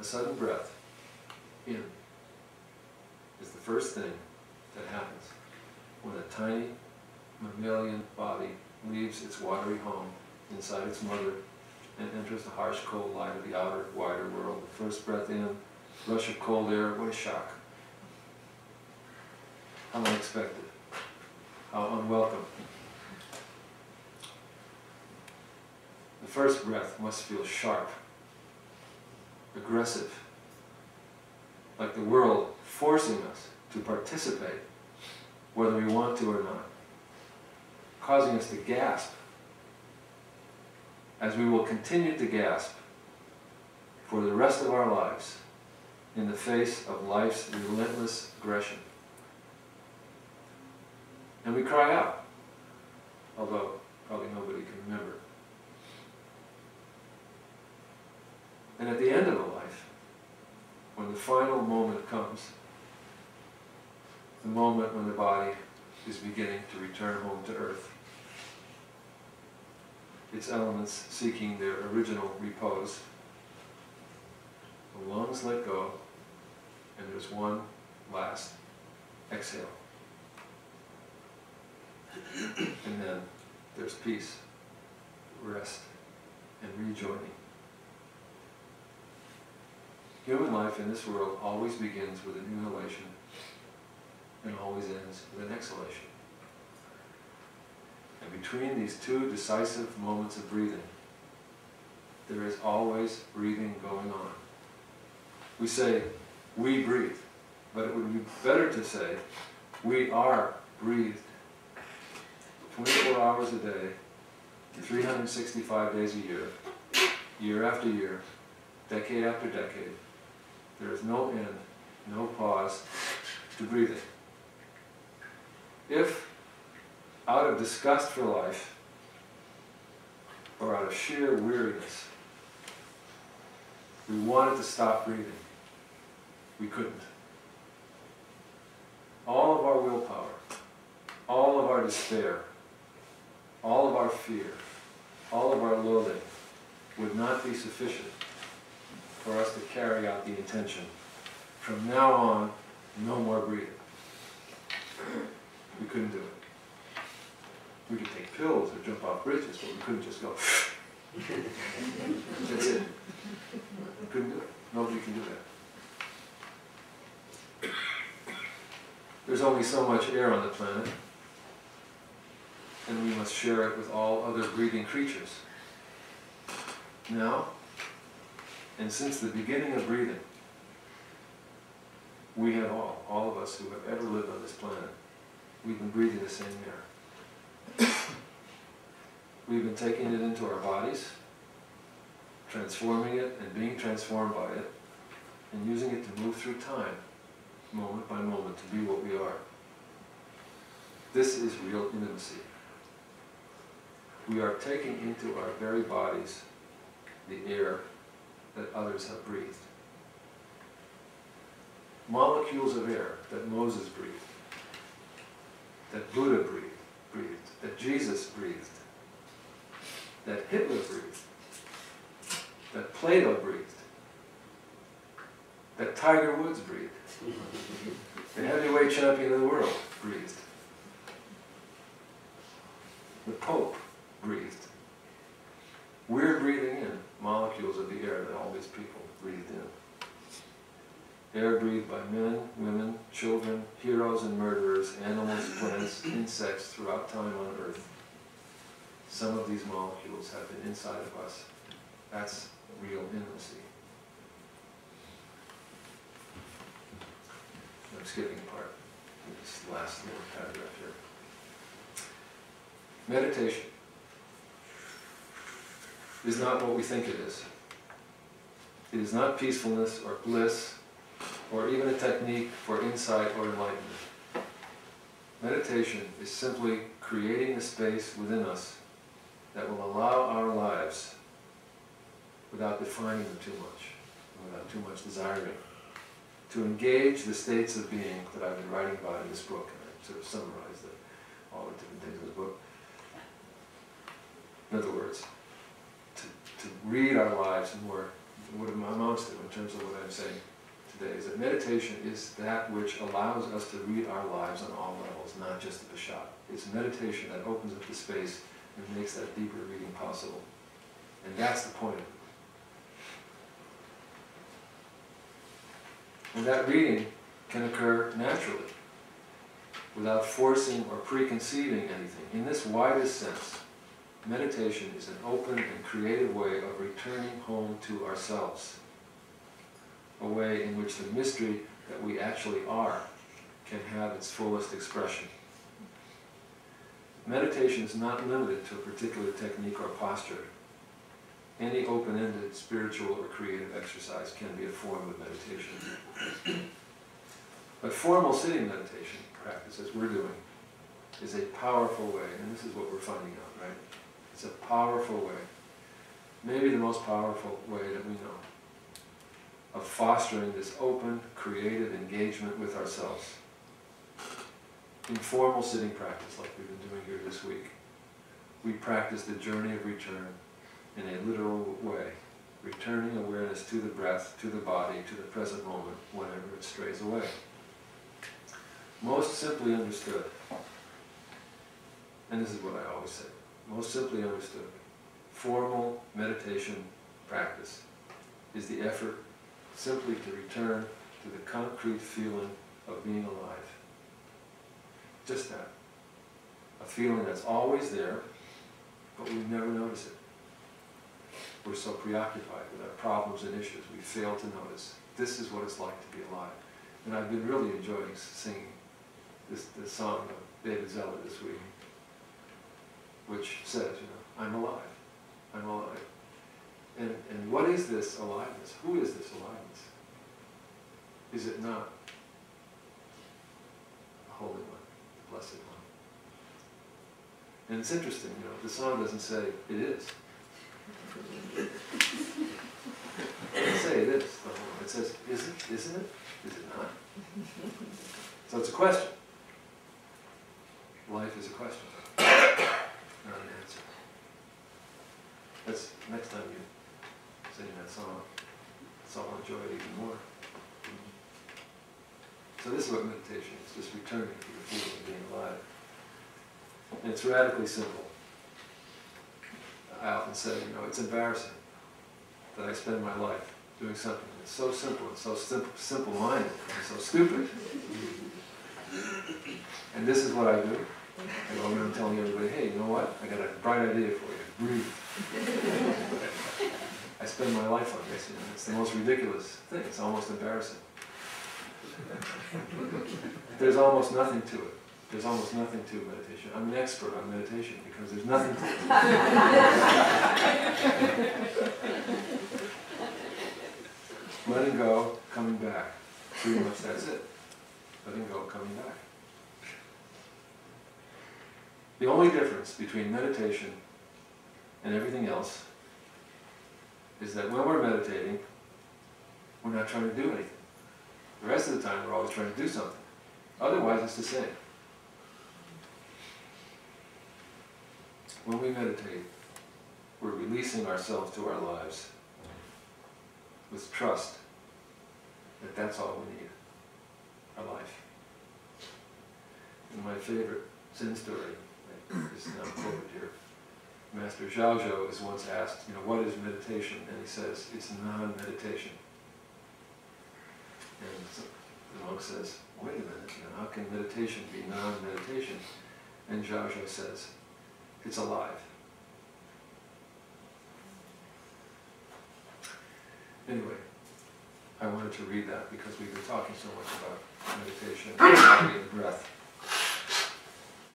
a sudden breath in is the first thing that happens when a tiny mammalian body leaves its watery home inside its mother and enters the harsh, cold light of the outer, wider world. The first breath in, rush of cold air, what a shock. How unexpected. How unwelcome. The first breath must feel sharp, aggressive, like the world forcing us to participate, whether we want to or not, causing us to gasp, as we will continue to gasp for the rest of our lives in the face of life's relentless aggression. And we cry out, although probably nobody can remember. And at the end of a life, when the final moment comes, the moment when the body is beginning to return home to earth, its elements seeking their original repose, the lungs let go, and there's one last exhale. And then there's peace, rest, and rejoining. Human life in this world always begins with an inhalation and always ends with an exhalation. And between these two decisive moments of breathing, there is always breathing going on. We say, we breathe, but it would be better to say, we are breathed. 24 hours a day, 365 days a year, year after year, decade after decade. There is no end, no pause to breathing. If, out of disgust for life, or out of sheer weariness, we wanted to stop breathing, we couldn't. All of our willpower, all of our despair, all of our fear, all of our loathing would not be sufficient for us to carry out the intention. From now on, no more breathing. We couldn't do it. We could take pills or jump off bridges, but we couldn't just go. That's it. We couldn't do it. Nobody can do that. There's only so much air on the planet, and we must share it with all other breathing creatures. Now, and since the beginning of breathing, we have all of us who have ever lived on this planet, we've been breathing the same air. We've been taking it into our bodies, transforming it and being transformed by it, and using it to move through time, moment by moment, to be what we are. This is real intimacy. We are taking into our very bodies the air that others have breathed. Molecules of air that Moses breathed, that Buddha breathed, that Jesus breathed, that Hitler breathed, that Plato breathed, that Tiger Woods breathed, the heavyweight champion of the world breathed, the Pope breathed. We're breathing in molecules of the air that all these people breathed in. Air breathed by men, women, children, heroes and murderers, animals, plants, insects throughout time on Earth. Some of these molecules have been inside of us. That's real intimacy. I'm skipping a part in this last little paragraph here. Meditation is not what we think it is. It is not peacefulness or bliss or even a technique for insight or enlightenment. Meditation is simply creating a space within us that will allow our lives, without defining them too much, without too much desiring, to engage the states of being that I've been writing about in this book. And I sort of summarized all the different things in this book. In other words, to read our lives more what it amounts to in terms of what I'm saying today, is that meditation is that which allows us to read our lives on all levels, not just the Peshat. It's meditation that opens up the space and makes that deeper reading possible. And that's the point of it. And that reading can occur naturally, without forcing or preconceiving anything. In this widest sense, meditation is an open and creative way of returning home to ourselves, a way in which the mystery that we actually are can have its fullest expression. Meditation is not limited to a particular technique or posture. Any open-ended spiritual or creative exercise can be a form of meditation. But formal sitting meditation practice, as we're doing, is a powerful way, and this is what we're finding out, right? It's a powerful way, maybe the most powerful way that we know, of fostering this open, creative engagement with ourselves. In formal sitting practice, like we've been doing here this week, we practice the journey of return in a literal way, returning awareness to the breath, to the body, to the present moment, whenever it strays away. Most simply understood, and this is what I always say, most simply understood, formal meditation practice is the effort simply to return to the concrete feeling of being alive. Just that. A feeling that's always there, but we never notice it. We're so preoccupied with our problems and issues, we fail to notice. This is what it's like to be alive. And I've been really enjoying singing this song of David Zeller this week, which says, I'm alive. I'm alive. And what is this aliveness? Who is this aliveness? Is it not the Holy One, the Blessed One? And it's interesting, the song doesn't say it is. It doesn't say it is. It says, is it? Isn't it? Is it not? So it's a question. Life is a question, not an answer. That's next time you sing that song, so I'll enjoy it even more. So this is what meditation is, just returning to the feeling of being alive. And it's radically simple. I often say, it's embarrassing that I spend my life doing something that's so simple and so simple-minded and so stupid. And this is what I do. I go around telling everybody, hey, you know what? I got a bright idea for you. Breathe. I spend my life on this. It's the most ridiculous thing. It's almost embarrassing. There's almost nothing to it. There's almost nothing to meditation. I'm an expert on meditation because there's nothing to it. Letting go, coming back. Pretty much that's it. Letting go, coming back. The only difference between meditation and everything else is that when we're meditating, we're not trying to do anything. The rest of the time, we're always trying to do something. Otherwise, it's the same. When we meditate, we're releasing ourselves to our lives with trust that that's all we need, our life. And my favorite Zen story is now quoted here. Master Zhao is once asked, what is meditation? And he says, it's non-meditation. And so the monk says, wait a minute, how can meditation be non-meditation? And Zhao says, it's alive. Anyway, I wanted to read that because we've been talking so much about meditation and the body and breath.